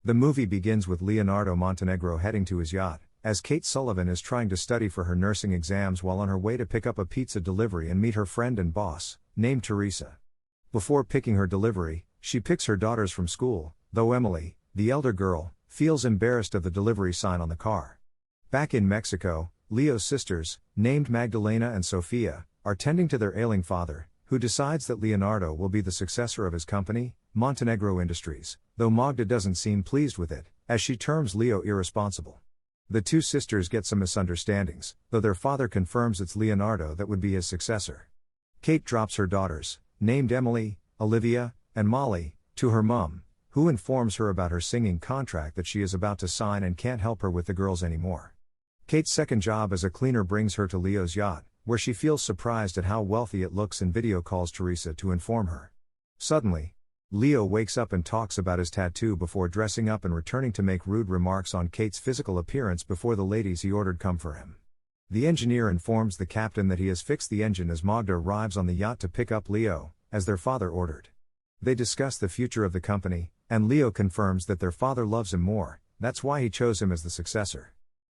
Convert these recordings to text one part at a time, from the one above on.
The movie begins with Leonardo Montenegro heading to his yacht, as Kate Sullivan is trying to study for her nursing exams while on her way to pick up a pizza delivery and meet her friend and boss, named Teresa. Before picking her delivery, she picks her daughters from school, though Emily, the elder girl, feels embarrassed of the delivery sign on the car. Back in Mexico, Leo's sisters, named Magdalena and Sofia, are tending to their ailing father, who decides that Leonardo will be the successor of his company, Montenegro Industries, though Magda doesn't seem pleased with it, as she terms Leo irresponsible. The two sisters get some misunderstandings, though their father confirms it's Leonardo that would be his successor. Kate drops her daughters, named Emily, Olivia, and Molly, to her mum, who informs her about her singing contract that she is about to sign and can't help her with the girls anymore. Kate's second job as a cleaner brings her to Leo's yacht, where she feels surprised at how wealthy it looks and video calls Teresa to inform her. Suddenly, Leo wakes up and talks about his tattoo before dressing up and returning to make rude remarks on Kate's physical appearance before the ladies he ordered come for him. The engineer informs the captain that he has fixed the engine as Magda arrives on the yacht to pick up Leo, as their father ordered. They discuss the future of the company, and Leo confirms that their father loves him more, that's why he chose him as the successor.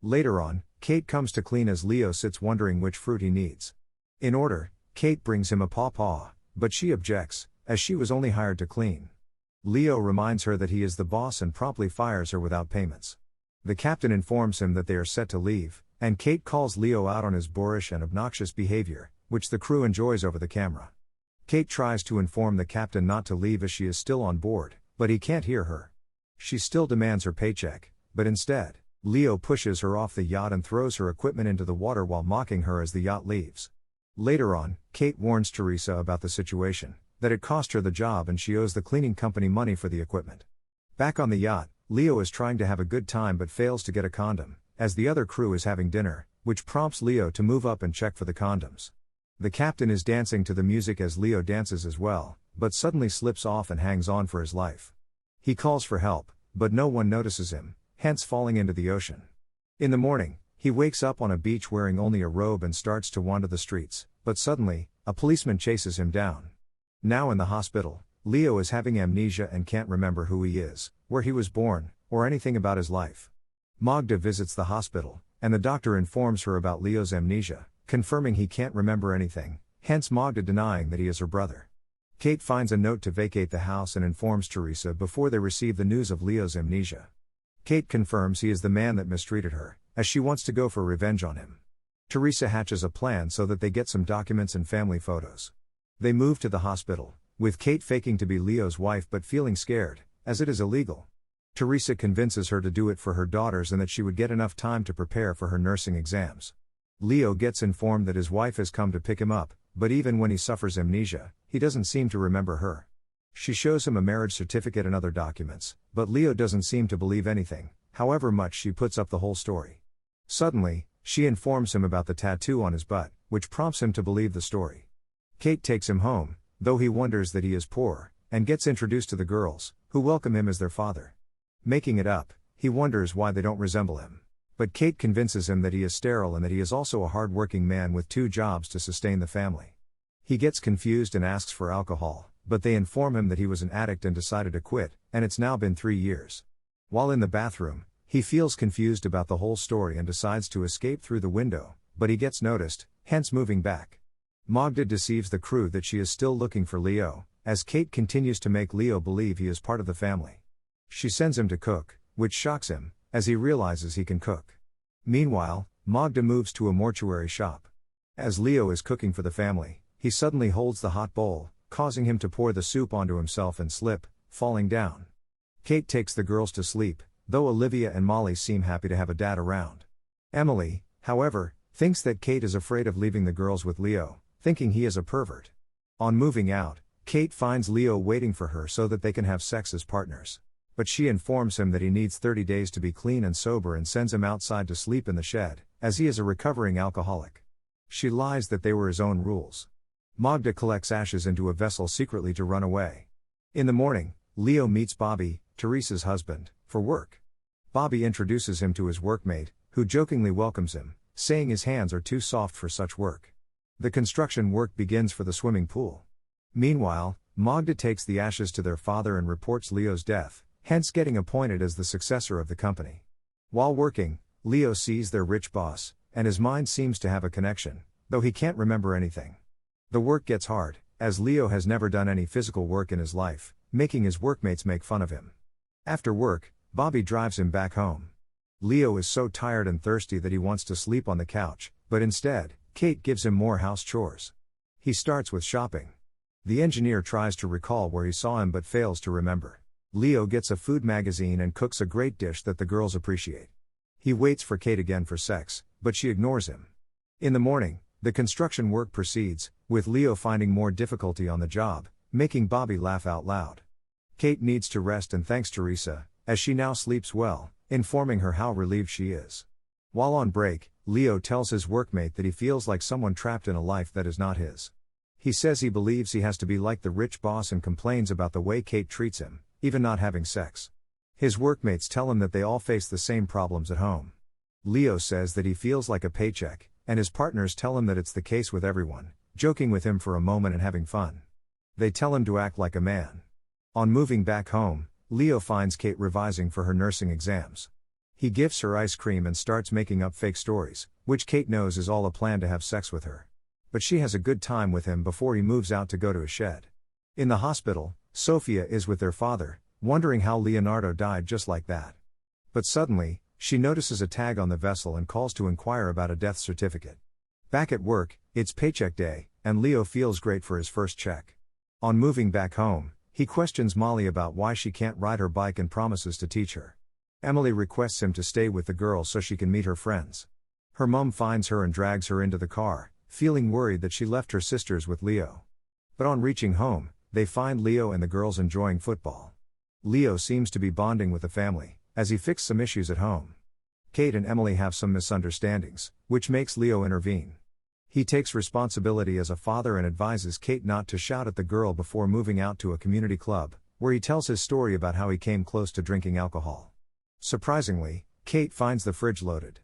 Later on, Kate comes to clean as Leo sits wondering which fruit he needs. In order, Kate brings him a pawpaw, but she objects, as she was only hired to clean. Leo reminds her that he is the boss and promptly fires her without payments. The captain informs him that they are set to leave, and Kate calls Leo out on his boorish and obnoxious behavior, which the crew enjoys over the camera. Kate tries to inform the captain not to leave as she is still on board, but he can't hear her. She still demands her paycheck, but instead, Leo pushes her off the yacht and throws her equipment into the water while mocking her as the yacht leaves. Later on, Kate warns Teresa about the situation, that it cost her the job and she owes the cleaning company money for the equipment. Back on the yacht, Leo is trying to have a good time but fails to get a condom, as the other crew is having dinner, which prompts Leo to move up and check for the condoms. The captain is dancing to the music as Leo dances as well, but suddenly slips off and hangs on for his life. He calls for help, but no one notices him, hence falling into the ocean. In the morning, he wakes up on a beach wearing only a robe and starts to wander the streets, but suddenly, a policeman chases him down. Now in the hospital, Leo is having amnesia and can't remember who he is, where he was born, or anything about his life. Magda visits the hospital, and the doctor informs her about Leo's amnesia, confirming he can't remember anything, hence Magda denying that he is her brother. Kate finds a note to vacate the house and informs Teresa before they receive the news of Leo's amnesia. Kate confirms he is the man that mistreated her, as she wants to go for revenge on him. Teresa hatches a plan so that they get some documents and family photos. They move to the hospital, with Kate faking to be Leo's wife but feeling scared, as it is illegal. Teresa convinces her to do it for her daughters and that she would get enough time to prepare for her nursing exams. Leo gets informed that his wife has come to pick him up, but even when he suffers amnesia, he doesn't seem to remember her. She shows him a marriage certificate and other documents, but Leo doesn't seem to believe anything, however much she puts up the whole story. Suddenly, she informs him about the tattoo on his butt, which prompts him to believe the story. Kate takes him home, though he wonders that he is poor, and gets introduced to the girls, who welcome him as their father. Making it up, he wonders why they don't resemble him. But Kate convinces him that he is sterile and that he is also a hard-working man with 2 jobs to sustain the family. He gets confused and asks for alcohol, but they inform him that he was an addict and decided to quit, and it's now been 3 years. While in the bathroom, he feels confused about the whole story and decides to escape through the window, but he gets noticed, hence moving back. Magda deceives the crew that she is still looking for Leo, as Kate continues to make Leo believe he is part of the family. She sends him to cook, which shocks him, as he realizes he can cook. Meanwhile, Magda moves to a mortuary shop. As Leo is cooking for the family, he suddenly holds the hot bowl, causing him to pour the soup onto himself and slip, falling down. Kate takes the girls to sleep, though Olivia and Molly seem happy to have a dad around. Emily, however, thinks that Kate is afraid of leaving the girls with Leo, thinking he is a pervert. On moving out, Kate finds Leo waiting for her so that they can have sex as partners. But she informs him that he needs 30 days to be clean and sober and sends him outside to sleep in the shed, as he is a recovering alcoholic. She lies that they were his own rules. Magda collects ashes into a vessel secretly to run away. In the morning, Leo meets Bobby, Teresa's husband, for work. Bobby introduces him to his workmate, who jokingly welcomes him, saying his hands are too soft for such work. The construction work begins for the swimming pool. Meanwhile, Magda takes the ashes to their father and reports Leo's death, hence getting appointed as the successor of the company. While working, Leo sees their rich boss, and his mind seems to have a connection, though he can't remember anything. The work gets hard, as Leo has never done any physical work in his life, making his workmates make fun of him. After work, Bobby drives him back home. Leo is so tired and thirsty that he wants to sleep on the couch, but instead, Kate gives him more house chores. He starts with shopping. The engineer tries to recall where he saw him but fails to remember. Leo gets a food magazine and cooks a great dish that the girls appreciate. He waits for Kate again for sex, but she ignores him. In the morning, the construction work proceeds, with Leo finding more difficulty on the job, making Bobby laugh out loud. Kate needs to rest and thanks Teresa, as she now sleeps well, informing her how relieved she is. While on break, Leo tells his workmate that he feels like someone trapped in a life that is not his. He says he believes he has to be like the rich boss and complains about the way Kate treats him, even not having sex. His workmates tell him that they all face the same problems at home. Leo says that he feels like a paycheck, and his partners tell him that it's the case with everyone, joking with him for a moment and having fun. They tell him to act like a man. On moving back home, Leo finds Kate revising for her nursing exams. He gives her ice cream and starts making up fake stories, which Kate knows is all a plan to have sex with her. But she has a good time with him before he moves out to go to a shed. In the hospital, Sophia is with their father, wondering how Leonardo died just like that. But suddenly, she notices a tag on the vessel and calls to inquire about a death certificate. Back at work, it's paycheck day, and Leo feels great for his first check. On moving back home, he questions Molly about why she can't ride her bike and promises to teach her. Emily requests him to stay with the girls so she can meet her friends. Her mom finds her and drags her into the car, feeling worried that she left her sisters with Leo. But on reaching home, they find Leo and the girls enjoying football. Leo seems to be bonding with the family, as he fixed some issues at home. Kate and Emily have some misunderstandings, which makes Leo intervene. He takes responsibility as a father and advises Kate not to shout at the girl before moving out to a community club, where he tells his story about how he came close to drinking alcohol. Surprisingly, Kate finds the fridge loaded.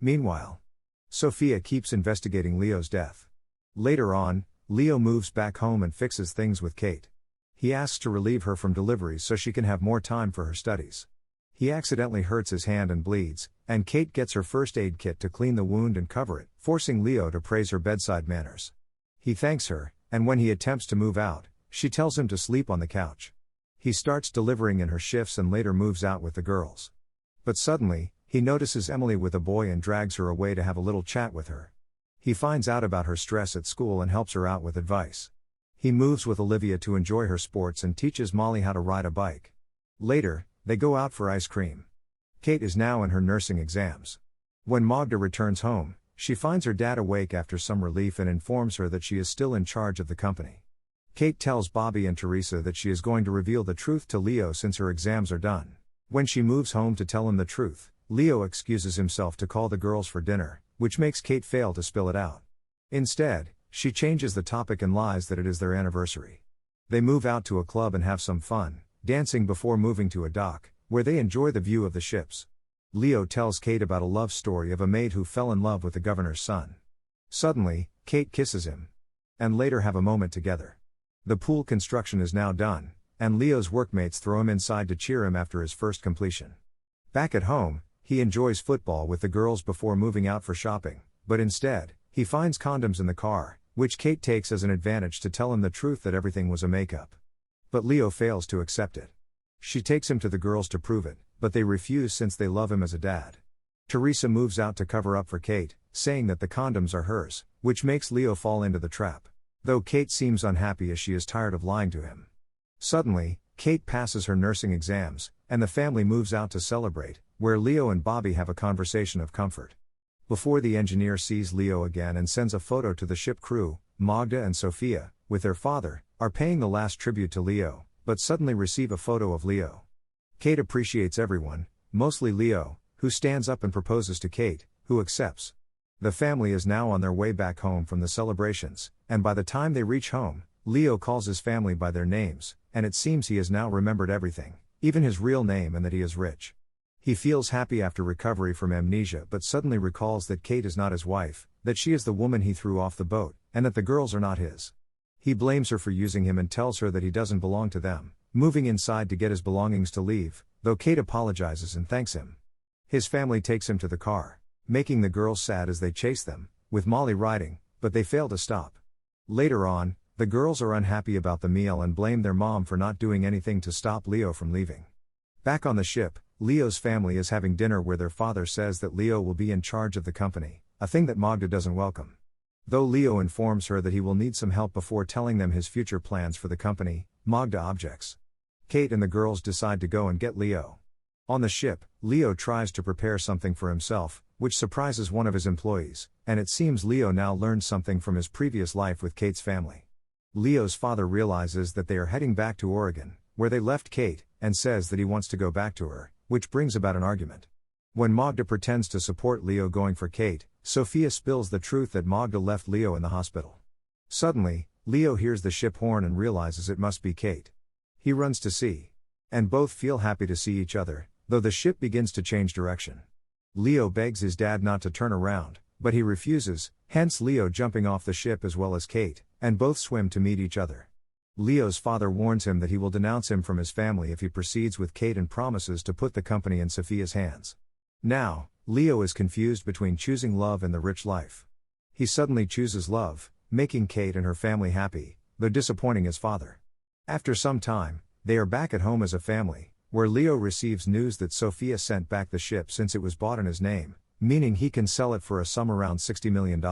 Meanwhile, Sophia keeps investigating Leo's death. Later on, Leo moves back home and fixes things with Kate. He asks to relieve her from deliveries so she can have more time for her studies. He accidentally hurts his hand and bleeds, and Kate gets her first aid kit to clean the wound and cover it, forcing Leo to praise her bedside manners. He thanks her, and when he attempts to move out, she tells him to sleep on the couch. He starts delivering in her shifts and later moves out with the girls. But suddenly, he notices Emily with a boy and drags her away to have a little chat with her. He finds out about her stress at school and helps her out with advice. He moves with Olivia to enjoy her sports and teaches Molly how to ride a bike. Later, they go out for ice cream. Kate is now in her nursing exams. When Magda returns home, she finds her dad awake after some relief and informs her that she is still in charge of the company. Kate tells Bobby and Teresa that she is going to reveal the truth to Leo since her exams are done. When she moves home to tell him the truth, Leo excuses himself to call the girls for dinner, which makes Kate fail to spill it out. Instead, she changes the topic and lies that it is their anniversary. They move out to a club and have some fun, dancing before moving to a dock, where they enjoy the view of the ships. Leo tells Kate about a love story of a maid who fell in love with the governor's son. Suddenly, Kate kisses him. And later have a moment together. The pool construction is now done, and Leo's workmates throw him inside to cheer him after his first completion. Back at home, he enjoys football with the girls before moving out for shopping, but instead, he finds condoms in the car, which Kate takes as an advantage to tell him the truth that everything was a makeup. But Leo fails to accept it. She takes him to the girls to prove it, but they refuse since they love him as a dad. Teresa moves out to cover up for Kate, saying that the condoms are hers, which makes Leo fall into the trap. Though Kate seems unhappy as she is tired of lying to him. Suddenly, Kate passes her nursing exams, and the family moves out to celebrate, where Leo and Bobby have a conversation of comfort. Before the engineer sees Leo again and sends a photo to the ship crew, Magda and Sophia, with their father, are paying the last tribute to Leo, but suddenly receive a photo of Leo. Kate appreciates everyone, mostly Leo, who stands up and proposes to Kate, who accepts. The family is now on their way back home from the celebrations, and by the time they reach home, Leo calls his family by their names, and it seems he has now remembered everything, even his real name, and that he is rich. He feels happy after recovery from amnesia but suddenly recalls that Kate is not his wife, that she is the woman he threw off the boat, and that the girls are not his. He blames her for using him and tells her that he doesn't belong to them, moving inside to get his belongings to leave, though Kate apologizes and thanks him. His family takes him to the car, making the girls sad as they chase them, with Molly riding, but they fail to stop. Later on, the girls are unhappy about the meal and blame their mom for not doing anything to stop Leo from leaving. Back on the ship, Leo's family is having dinner where their father says that Leo will be in charge of the company, a thing that Magda doesn't welcome. Though Leo informs her that he will need some help before telling them his future plans for the company, Magda objects. Kate and the girls decide to go and get Leo. On the ship, Leo tries to prepare something for himself, which surprises one of his employees, and it seems Leo now learned something from his previous life with Kate's family. Leo's father realizes that they are heading back to Oregon, where they left Kate, and says that he wants to go back to her, which brings about an argument. When Magda pretends to support Leo going for Kate, Sophia spills the truth that Magda left Leo in the hospital. Suddenly, Leo hears the ship horn and realizes it must be Kate. He runs to see. And both feel happy to see each other, though the ship begins to change direction. Leo begs his dad not to turn around, but he refuses, hence Leo jumping off the ship as well as Kate, and both swim to meet each other. Leo's father warns him that he will denounce him from his family if he proceeds with Kate and promises to put the company in Sophia's hands. Now, Leo is confused between choosing love and the rich life. He suddenly chooses love, making Kate and her family happy, though disappointing his father. After some time, they are back at home as a family, where Leo receives news that Sophia sent back the ship since it was bought in his name, meaning he can sell it for a sum around $60 million.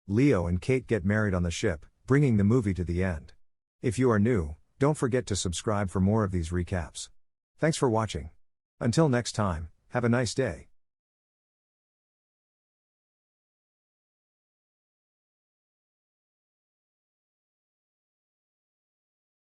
Leo and Kate get married on the ship, bringing the movie to the end. If you are new, don't forget to subscribe for more of these recaps. Thanks for watching. Until next time, have a nice day.